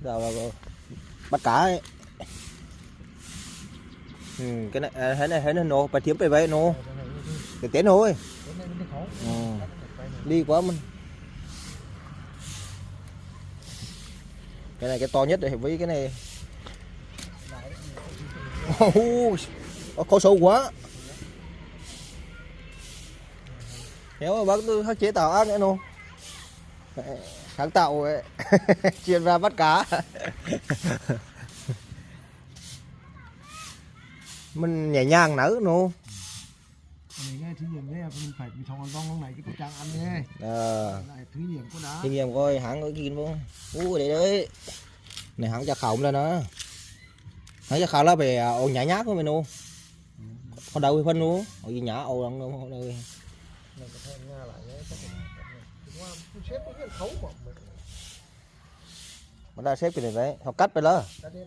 Rồi bắt cá ấy. Cái này thấy nó nổ, phải thiếm về vậy nổ. Cái tiến thôi. Đi quá mình. Cái này cái to nhất rồi với cái này. Có sâu quá. Nếu mà bác tôi chế tạo ác nữa nô. Sáng tạo ấy. Chuyên ra bắt cá. Mình nhẹ nhàng nở nô. Này nghe thí nghiệm đấy mình phải bị thòng con này chứ có trang ăn nghe. Lại thí nghiệm có đá. Thí nghiệm coi hãng có kín không? Đấy đấy. Này hãng cho khẩu lên đó. Hãng cho khẩu là về ổ nhả nhát của mình nô. Có đâu cái phân nô. Ổ gì nhả ổ đâu đâu đâu. Này có thể nghe lại nhé. Xếp có cái khấu mà. Mà ta xếp cái này đấy, họ cắtไปแล้ว Cắt đi.